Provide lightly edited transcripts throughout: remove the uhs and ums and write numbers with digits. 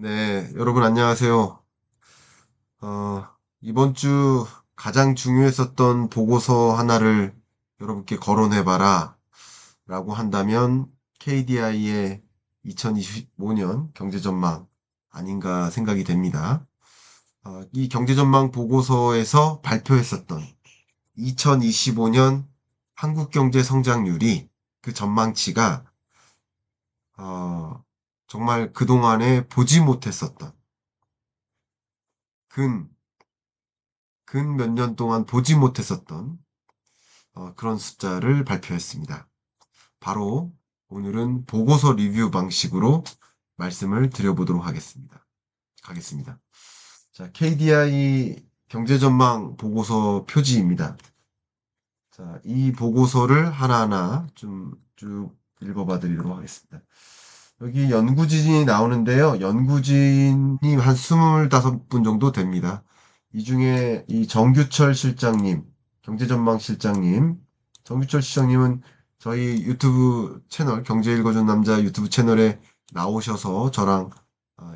네, 여러분 안녕하세요. 어, 이번 주 가장 중요했었던 보고서 하나를 여러분께 거론해봐라 라고 한다면 KDI의 2025년 경제전망 아닌가 생각이 됩니다. 이 경제전망 보고서에서 발표했었던 2025년 한국 경제 성장률이 그 전망치가 어, 정말 그동안에 보지 못했었던 근 몇 년 동안 보지 못했었던 그런 숫자를 발표했습니다. 바로 오늘은 보고서 리뷰 방식으로 말씀을 드려보도록 하겠습니다. 자, KDI 경제전망 보고서 표지입니다. 자, 이 보고서를 하나하나 좀 쭉 읽어봐 드리도록 하겠습니다. 여기 연구진이 나오는데요. 연구진이 한 25분 정도 됩니다. 이 중에 이 정규철 실장님, 경제전망 실장님, 정규철 실장님은 저희 유튜브 채널, 경제 읽어준 남자 유튜브 채널에 나오셔서 저랑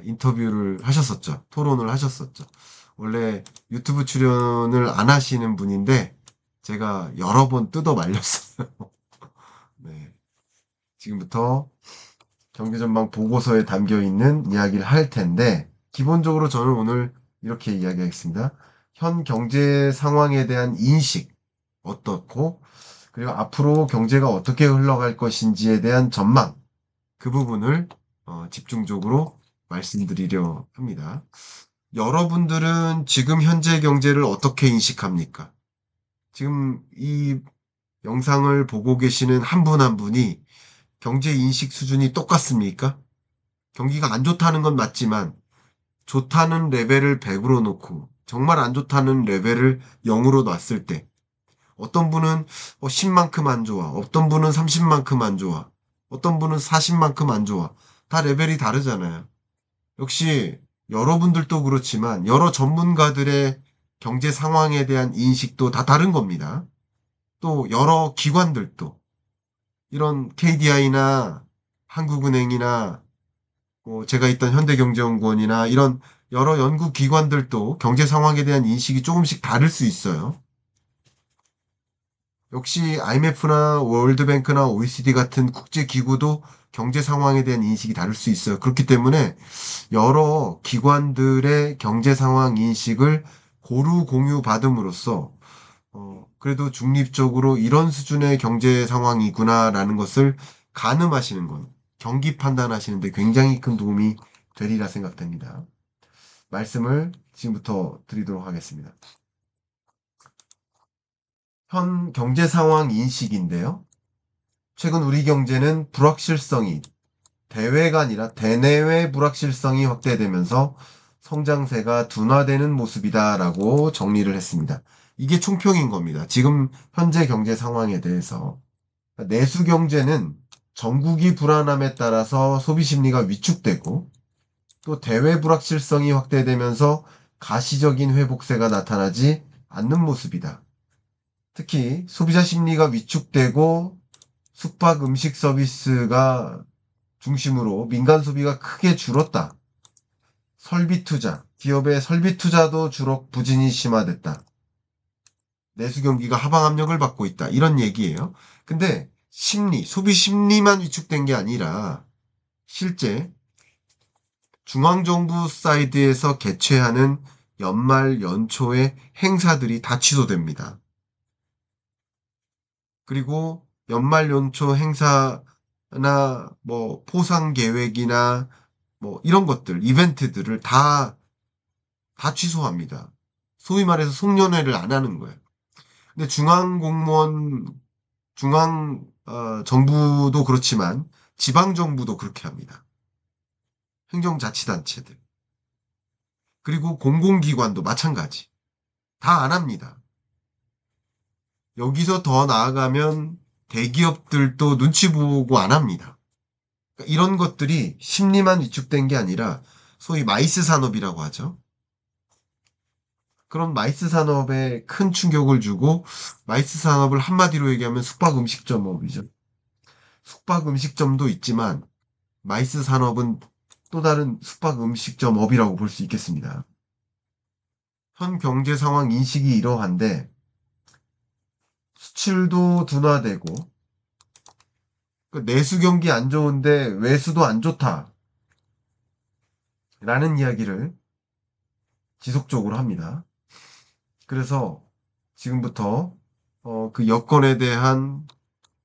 인터뷰를 하셨었죠. 토론을 하셨었죠. 원래 유튜브 출연을 안 하시는 분인데 제가 여러 번 뜯어 말렸어요. 네. 지금부터 경제전망 보고서에 담겨 있는 이야기를 할 텐데, 기본적으로 저는 오늘 이렇게 이야기하겠습니다. 현 경제 상황에 대한 인식, 어떻고, 그리고 앞으로 경제가 어떻게 흘러갈 것인지에 대한 전망, 그 부분을 집중적으로 말씀드리려 합니다. 여러분들은 지금 현재 경제를 어떻게 인식합니까? 지금 이 영상을 보고 계시는 한 분 한 분이 경제 인식 수준이 똑같습니까? 경기가 안 좋다는 건 맞지만 좋다는 레벨을 100으로 놓고 정말 안 좋다는 레벨을 0으로 놨을 때 어떤 분은 10만큼 안 좋아. 어떤 분은 30만큼 안 좋아. 어떤 분은 40만큼 안 좋아. 다 레벨이 다르잖아요. 역시 여러분들도 그렇지만 여러 전문가들의 경제 상황에 대한 인식도 다 다른 겁니다. 또 여러 기관들도 이런 KDI나 한국은행이나 제가 있던 현대경제연구원이나 이런 여러 연구기관들도 경제 상황에 대한 인식이 조금씩 다를 수 있어요. 역시 IMF나 월드뱅크나 OECD 같은 국제기구도 경제 상황에 대한 인식이 다를 수 있어요. 그렇기 때문에 여러 기관들의 경제 상황 인식을 고루 공유 받음으로써 그래도 중립적으로 이런 수준의 경제 상황이구나라는 것을 가늠하시는 건 경기 판단하시는데 굉장히 큰 도움이 되리라 생각됩니다. 말씀을 지금부터 드리도록 하겠습니다. 현 경제 상황 인식인데요. 최근 우리 경제는 불확실성이 대외가 아니라 대내외 불확실성이 확대되면서 성장세가 둔화되는 모습이다라고 정리를 했습니다. 이게 총평인 겁니다. 지금 현재 경제 상황에 대해서. 내수 경제는 전국이 불안함에 따라서 소비 심리가 위축되고 또 대외 불확실성이 확대되면서 가시적인 회복세가 나타나지 않는 모습이다. 특히 소비자 심리가 위축되고 숙박 음식 서비스가 중심으로 민간 소비가 크게 줄었다. 설비 투자, 기업의 설비 투자도 주로 부진이 심화됐다. 내수 경기가 하방 압력을 받고 있다. 이런 얘기예요. 근데 소비 심리만 위축된 게 아니라 실제 중앙정부 사이드에서 개최하는 연말 연초의 행사들이 다 취소됩니다. 그리고 연말 연초 행사나 포상 계획이나 이런 것들, 이벤트들을 다 취소합니다. 소위 말해서 송년회를 안 하는 거예요. 근데 정부도 그렇지만 지방 정부도 그렇게 합니다. 행정자치단체들. 그리고 공공기관도 마찬가지. 다 안 합니다. 여기서 더 나아가면 대기업들도 눈치 보고 안 합니다. 그러니까 이런 것들이 심리만 위축된 게 아니라 소위 마이스 산업이라고 하죠. 그런 마이스 산업에 큰 충격을 주고 마이스 산업을 한마디로 얘기하면 숙박음식점업이죠. 숙박음식점도 있지만 마이스 산업은 또 다른 숙박 음식점업이라고 볼 수 있겠습니다. 현 경제 상황 인식이 이러한데 수출도 둔화되고 내수 경기 안 좋은데 외수도 안 좋다 라는 이야기를 지속적으로 합니다. 그래서 지금부터 그 여건에 대한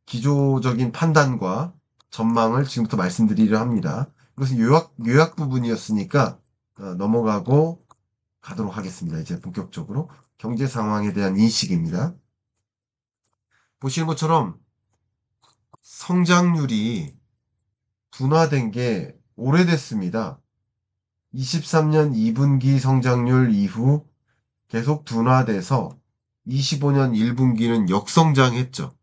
기초적인 판단과 전망을 지금부터 말씀드리려 합니다. 이것은 요약 부분이었으니까 넘어가고 가도록 하겠습니다. 이제 본격적으로 경제 상황에 대한 인식입니다. 보시는 것처럼 성장률이 둔화된 게 오래됐습니다. 23년 2분기 성장률 이후 계속 둔화돼서 25년 1분기는 역성장했죠.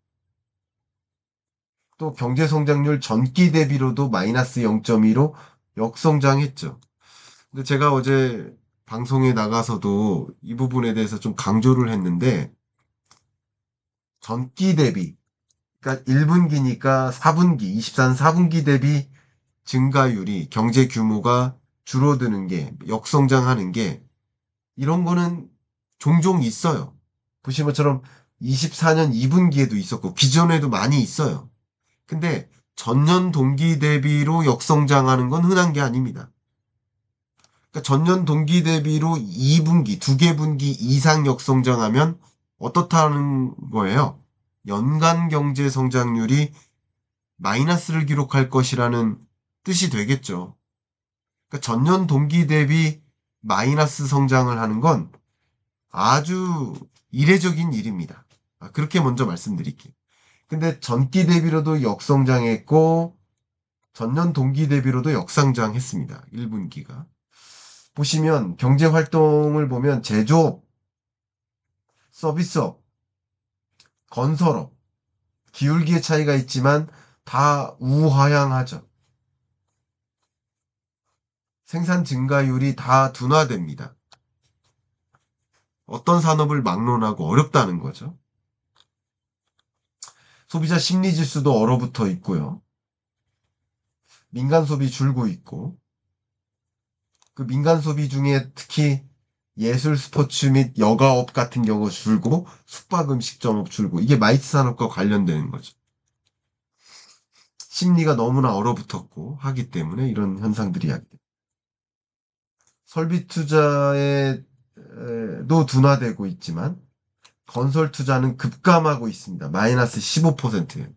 또 경제 성장률 전기 대비로도 마이너스 0.2로 역성장했죠. 근데 제가 어제 방송에 나가서도 이 부분에 대해서 좀 강조를 했는데 전기 대비, 그러니까 1분기니까 4분기, 24년 4분기 대비 증가율이 경제 규모가 줄어드는 게, 역성장하는 게 이런 거는 종종 있어요. 보시는 것처럼 24년 2분기에도 있었고 기존에도 많이 있어요. 근데 전년 동기 대비로 역성장하는 건 흔한 게 아닙니다. 그러니까 전년 동기 대비로 2분기, 두 개 분기 이상 역성장하면 어떻다는 거예요? 연간 경제 성장률이 마이너스를 기록할 것이라는 뜻이 되겠죠. 그러니까 전년 동기 대비 마이너스 성장을 하는 건 아주 이례적인 일입니다. 그렇게 먼저 말씀드릴게요. 근데 전기 대비로도 역성장했고 전년 동기 대비로도 역성장했습니다. 1분기가. 보시면 경제 활동을 보면 제조업, 서비스업, 건설업, 기울기의 차이가 있지만 다 우하향하죠. 생산 증가율이 다 둔화됩니다. 어떤 산업을 막론하고 어렵다는 거죠. 소비자 심리 지수도 얼어붙어 있고요. 민간 소비 줄고 있고 그 민간 소비 중에 특히 예술 스포츠 및 여가업 같은 경우 줄고 숙박 음식점업 줄고 이게 마이트 산업과 관련되는 거죠. 심리가 너무나 얼어붙었고 하기 때문에 이런 현상들이 야기됩니다. 설비 투자에도 둔화되고 있지만 건설 투자는 급감하고 있습니다. 마이너스 15%예요.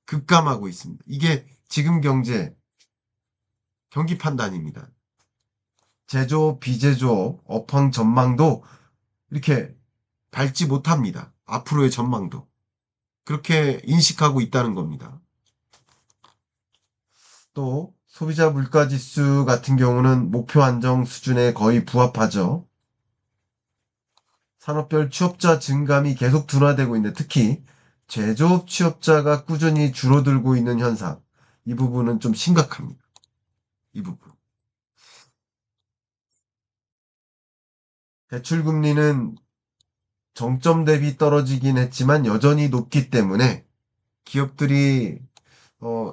급감하고 있습니다. 이게 지금 경기 판단입니다. 제조업, 비제조업, 업황 전망도 이렇게 밝지 못합니다. 앞으로의 전망도. 그렇게 인식하고 있다는 겁니다. 또 소비자 물가지수 같은 경우는 목표 안정 수준에 거의 부합하죠. 산업별 취업자 증감이 계속 둔화되고 있는데 특히 제조업 취업자가 꾸준히 줄어들고 있는 현상. 이 부분은 좀 심각합니다. 이 부분. 대출금리는 정점 대비 떨어지긴 했지만 여전히 높기 때문에 기업들이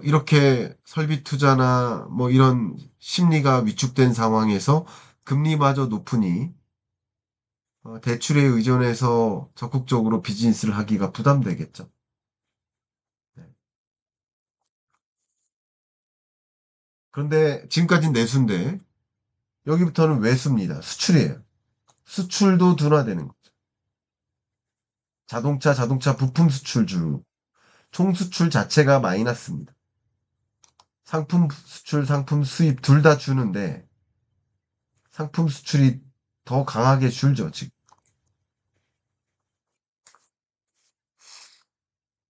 이렇게 설비 투자나 뭐 이런 심리가 위축된 상황에서 금리마저 높으니 대출에 의존해서 적극적으로 비즈니스를 하기가 부담되겠죠. 네. 그런데 지금까지는 내수인데 여기부터는 외수입니다. 수출이에요. 수출도 둔화되는 거죠. 자동차 부품 수출 중 총수출 자체가 마이너스입니다. 상품 수출, 상품 수입 둘 다 주는데 상품 수출이 더 강하게 줄죠, 지금.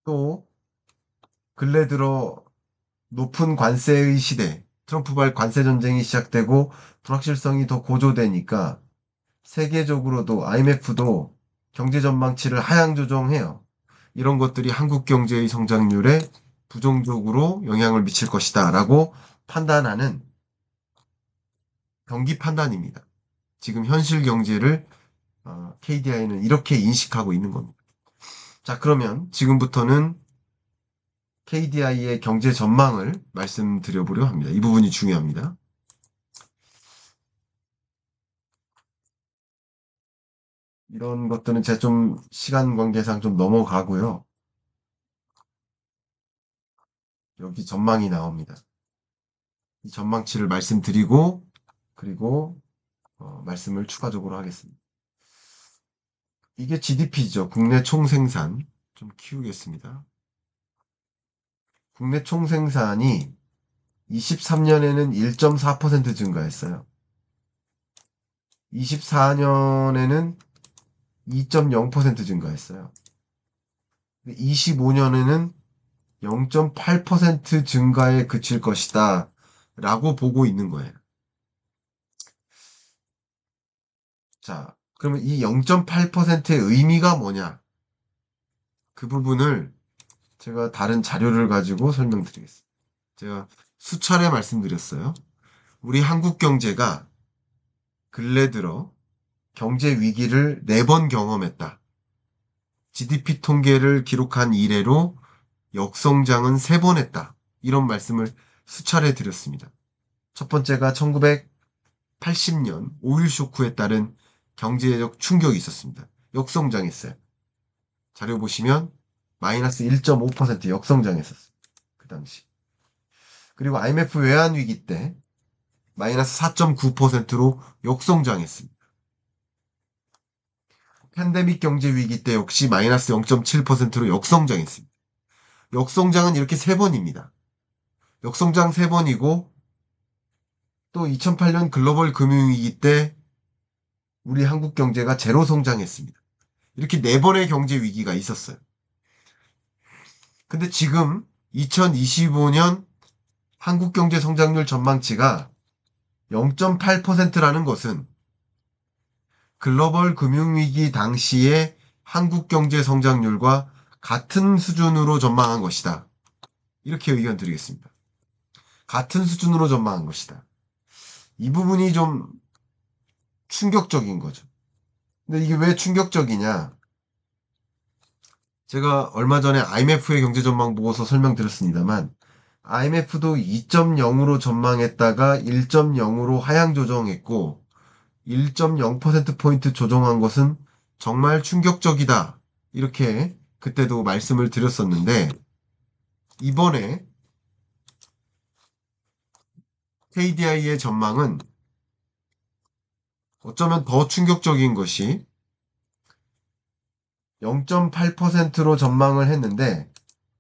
또 근래 들어 높은 관세의 시대, 트럼프발 관세 전쟁이 시작되고 불확실성이 더 고조되니까 세계적으로도 IMF도 경제 전망치를 하향 조정해요. 이런 것들이 한국 경제의 성장률에 부정적으로 영향을 미칠 것이다라고 판단하는 경기 판단입니다. 지금 현실 경제를 KDI는 이렇게 인식하고 있는 겁니다. 자, 그러면 지금부터는 KDI의 경제 전망을 말씀드려보려 합니다. 이 부분이 중요합니다. 이런 것들은 제가 좀 시간 관계상 좀 넘어가고요. 여기 전망이 나옵니다. 이 전망치를 말씀드리고 그리고 말씀을 추가적으로 하겠습니다. 이게 GDP죠. 국내 총생산. 좀 키우겠습니다. 국내 총생산이 23년에는 1.4% 증가했어요. 24년에는 2.0% 증가했어요. 25년에는 0.8% 증가에 그칠 것이다. 라고 보고 있는 거예요. 자, 그러면 이 0.8%의 의미가 뭐냐? 그 부분을 제가 다른 자료를 가지고 설명드리겠습니다. 제가 수차례 말씀드렸어요. 우리 한국 경제가 근래 들어 경제 위기를 4번 경험했다. GDP 통계를 기록한 이래로 역성장은 3번 했다. 이런 말씀을 수차례 드렸습니다. 첫 번째가 1980년 5.1 쇼크에 따른 경제적 충격이 있었습니다. 역성장했어요. 자료 보시면 마이너스 1.5% 역성장했었어요. 그 당시. 그리고 IMF 외환위기 때 마이너스 4.9%로 역성장했습니다. 팬데믹 경제 위기 때 역시 마이너스 0.7%로 역성장했습니다. 역성장은 이렇게 3번입니다. 역성장 3번이고 또 2008년 글로벌 금융위기 때 우리 한국 경제가 제로 성장했습니다. 이렇게 4번의 경제 위기가 있었어요. 근데 지금 2025년 한국 경제 성장률 전망치가 0.8%라는 것은 글로벌 금융위기 당시의 한국 경제 성장률과 같은 수준으로 전망한 것이다. 이렇게 의견 드리겠습니다. 같은 수준으로 전망한 것이다. 이 부분이 좀 충격적인 거죠. 근데 이게 왜 충격적이냐? 제가 얼마 전에 IMF의 경제 전망 보고서 설명드렸습니다만 IMF도 2.0으로 전망했다가 1.0으로 하향 조정했고 1.0%포인트 조정한 것은 정말 충격적이다. 이렇게 그때도 말씀을 드렸었는데 이번에 KDI의 전망은 어쩌면 더 충격적인 것이 0.8%로 전망을 했는데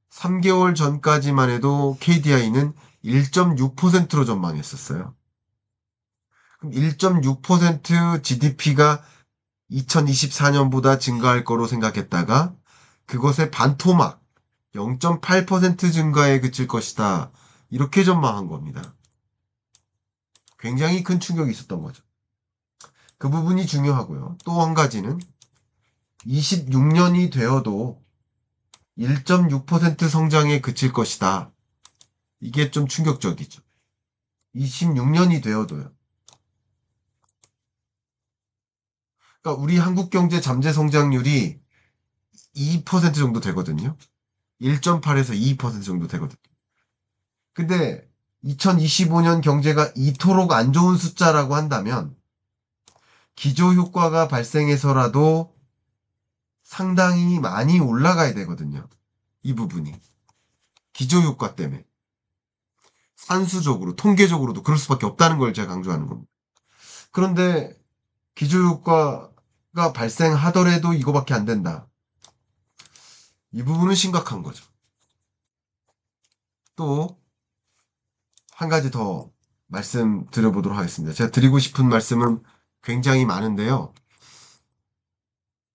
3개월 전까지만 해도 KDI는 1.6%로 전망했었어요. 그럼 1.6% GDP가 2024년보다 증가할 거로 생각했다가 그것의 반토막 0.8% 증가에 그칠 것이다. 이렇게 전망한 겁니다. 굉장히 큰 충격이 있었던 거죠. 그 부분이 중요하고요. 또 한 가지는 26년이 되어도 1.6% 성장에 그칠 것이다. 이게 좀 충격적이죠. 26년이 되어도요. 그러니까 우리 한국 경제 잠재 성장률이 2% 정도 되거든요. 1.8에서 2% 정도 되거든요. 근데 2025년 경제가 이토록 안 좋은 숫자라고 한다면 기저효과가 발생해서라도 상당히 많이 올라가야 되거든요. 이 부분이. 기저효과 때문에. 산수적으로, 통계적으로도 그럴 수밖에 없다는 걸 제가 강조하는 겁니다. 그런데 기저효과가 발생하더라도 이거밖에 안 된다. 이 부분은 심각한 거죠. 또 한 가지 더 말씀드려보도록 하겠습니다. 제가 드리고 싶은 말씀은 굉장히 많은데요.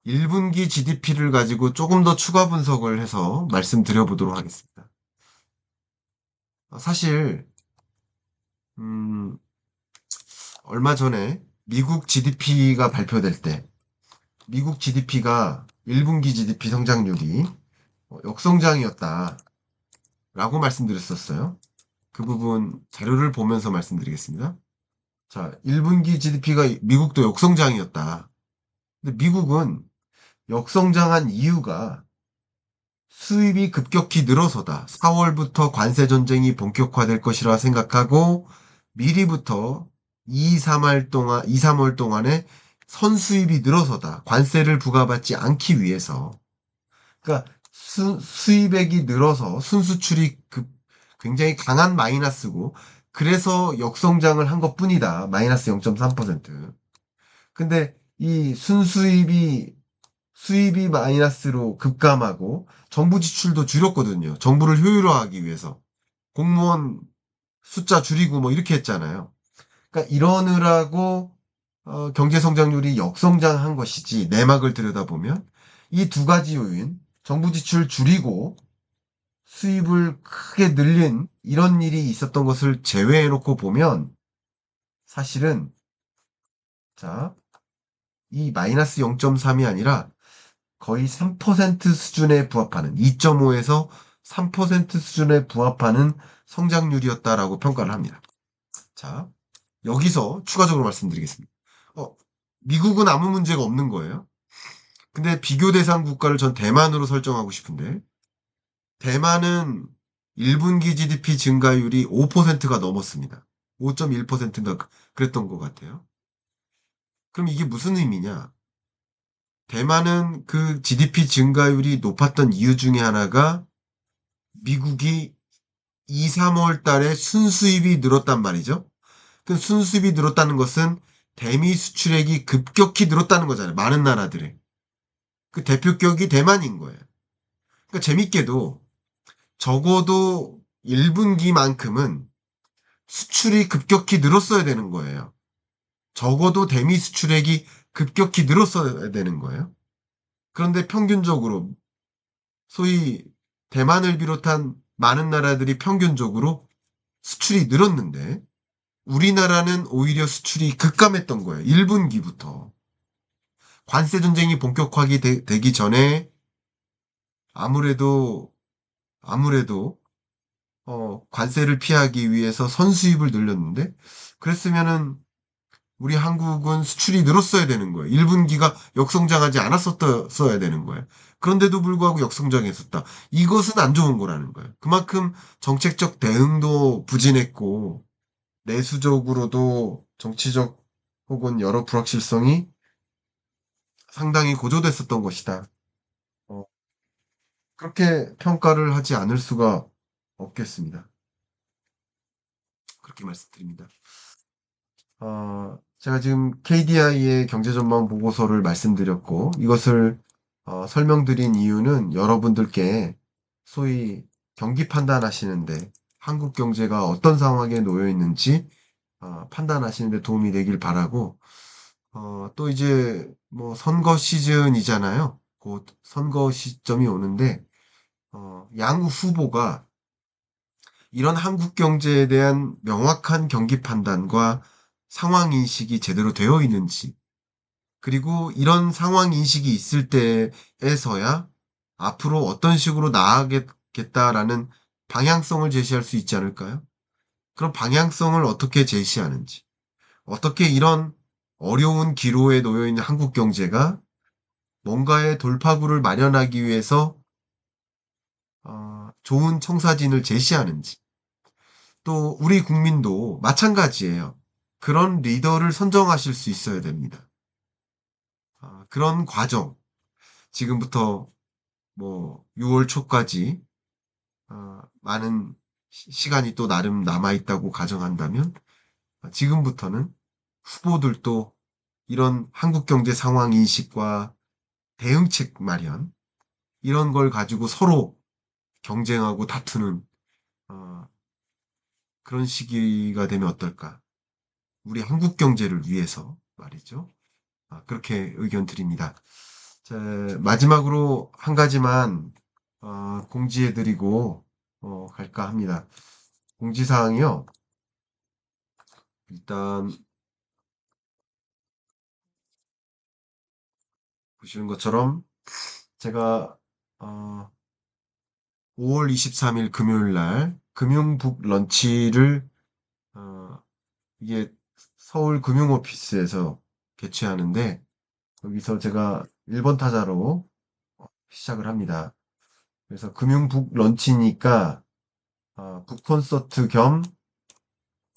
1분기 GDP를 가지고 조금 더 추가 분석을 해서 말씀드려보도록 하겠습니다. 사실 음, 얼마 전에 미국 GDP가 발표될 때 미국 GDP가 1분기 GDP 성장률이 역성장이었다 라고 말씀드렸었어요. 그 부분 자료를 보면서 말씀드리겠습니다. 자, 1분기 GDP가 미국도 역성장이었다. 근데 미국은 역성장한 이유가 수입이 급격히 늘어서다. 4월부터 관세 전쟁이 본격화될 것이라 생각하고 미리부터 2, 3월 동안, 2, 3월 동안에 선수입이 늘어서다. 관세를 부과받지 않기 위해서. 그러니까 수입액이 늘어서 순수출이 굉장히 강한 마이너스고 그래서 역성장을 한 것뿐이다. 마이너스 0.3%. 근데 이 수입이 마이너스로 급감하고 정부 지출도 줄였거든요. 정부를 효율화하기 위해서. 공무원 숫자 줄이고 뭐 이렇게 했잖아요. 그러니까 이러느라고 경제 성장률이 역성장한 것이지 내막을 들여다보면 이 두 가지 요인, 정부 지출 줄이고 수입을 크게 늘린 이런 일이 있었던 것을 제외해 놓고 보면 사실은 자, 이 마이너스 0.3이 아니라 거의 3% 수준에 부합하는 2.5에서 3% 수준에 부합하는 성장률이었다라고 평가를 합니다. 자, 여기서 추가적으로 말씀드리겠습니다. 어, 미국은 아무 문제가 없는 거예요. 근데 비교 대상 국가를 전 대만으로 설정하고 싶은데 대만은 1분기 GDP 증가율이 5%가 넘었습니다. 5.1%인가 그랬던 것 같아요. 그럼 이게 무슨 의미냐? 대만은 그 GDP 증가율이 높았던 이유 중에 하나가 미국이 2, 3월 달에 순수입이 늘었단 말이죠. 그 순수입이 늘었다는 것은 대미 수출액이 급격히 늘었다는 거잖아요. 많은 나라들의. 그 대표격이 대만인 거예요. 그러니까 재밌게도 적어도 1분기만큼은 수출이 급격히 늘었어야 되는 거예요. 적어도 대미 수출액이 급격히 늘었어야 되는 거예요. 그런데 평균적으로 소위 대만을 비롯한 많은 나라들이 평균적으로 수출이 늘었는데 우리나라는 오히려 수출이 급감했던 거예요. 1분기부터. 관세 전쟁이 되기 전에 아무래도 아무래도 관세를 피하기 위해서 선수입을 늘렸는데 그랬으면은 우리 한국은 수출이 늘었어야 되는 거예요. 1분기가 역성장하지 않았었어야 되는 거예요. 그런데도 불구하고 역성장했었다. 이것은 안 좋은 거라는 거예요. 그만큼 정책적 대응도 부진했고 내수적으로도 정치적 혹은 여러 불확실성이 상당히 고조됐었던 것이다. 어, 그렇게 평가를 하지 않을 수가 없겠습니다. 그렇게 말씀드립니다. 제가 지금 KDI의 경제전망 보고서를 말씀드렸고, 이것을 설명드린 이유는 여러분들께 소위 경기 판단하시는데 한국 경제가 어떤 상황에 놓여 있는지 판단하시는데 도움이 되길 바라고, 또 이제 뭐 선거 시즌이잖아요. 곧 선거 시점이 오는데, 양 후보가 이런 한국 경제에 대한 명확한 경기 판단과 상황 인식이 제대로 되어 있는지, 그리고 이런 상황 인식이 있을 때에서야 앞으로 어떤 식으로 나아가겠다라는 방향성을 제시할 수 있지 않을까요? 그런 방향성을 어떻게 제시하는지, 어떻게 이런 어려운 기로에 놓여 있는 한국 경제가 뭔가의 돌파구를 마련하기 위해서 좋은 청사진을 제시하는지, 또 우리 국민도 마찬가지예요. 그런 리더를 선정하실 수 있어야 됩니다. 그런 과정, 지금부터 뭐 6월 초까지 많은 시간이 또 나름 남아있다고 가정한다면 지금부터는 후보들도 이런 한국 경제 상황 인식과 대응책 마련 이런 걸 가지고 서로 경쟁하고 다투는 어, 그런 시기가 되면 어떨까? 우리 한국 경제를 위해서 말이죠. 그렇게 의견 드립니다. 자, 마지막으로 한 가지만 공지해드리고 갈까 합니다. 공지사항이요. 일단 보시는 것처럼 제가 5월 23일 금요일 날 금융북 런치를 어, 이게 서울 금융오피스에서 개최하는데 여기서 제가 1번 타자로 시작을 합니다. 그래서 금융북 런치니까 북 콘서트 겸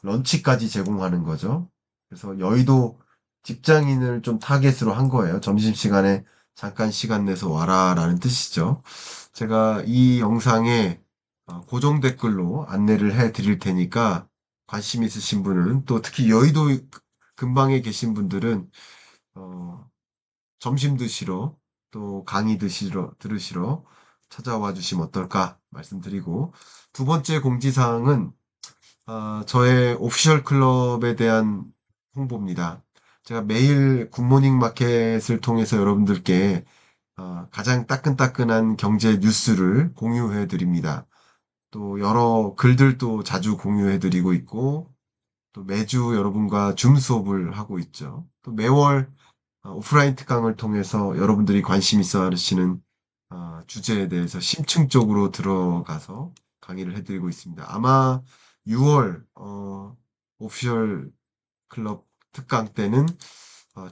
런치까지 제공하는 거죠. 그래서 여의도 직장인을 좀 타겟으로 한 거예요. 점심시간에 잠깐 시간 내서 와라라는 뜻이죠. 제가 이 영상에 고정 댓글로 안내를 해 드릴 테니까 관심 있으신 분은 또 특히 여의도 근방에 계신 분들은 어, 점심 드시러 또 강의 들으시러 찾아와 주시면 어떨까 말씀드리고 두 번째 공지사항은 저의 오피셜 클럽에 대한 홍보입니다. 제가 매일 굿모닝 마켓을 통해서 여러분들께 가장 따끈따끈한 경제 뉴스를 공유해 드립니다. 또 여러 글들도 자주 공유해 드리고 있고, 또 매주 여러분과 줌 수업을 하고 있죠. 또 매월 오프라인 특강을 통해서 여러분들이 관심 있어 하시는 주제에 대해서 심층적으로 들어가서 강의를 해드리고 있습니다. 아마 6월 오피셜 클럽 특강 때는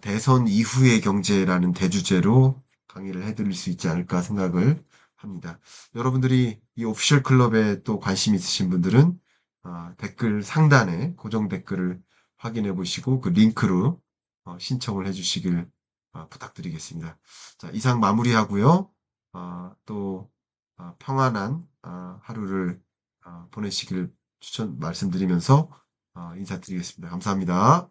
대선 이후의 경제라는 대주제로 강의를 해드릴 수 있지 않을까 생각을 합니다. 여러분들이 이 오피셜 클럽에 또 관심 있으신 분들은 댓글 상단에 고정 댓글을 확인해 보시고 그 링크로 신청을 해주시길 부탁드리겠습니다. 자, 이상 마무리하고요. 또 평안한 하루를 보내시길 말씀드리면서 인사드리겠습니다. 감사합니다.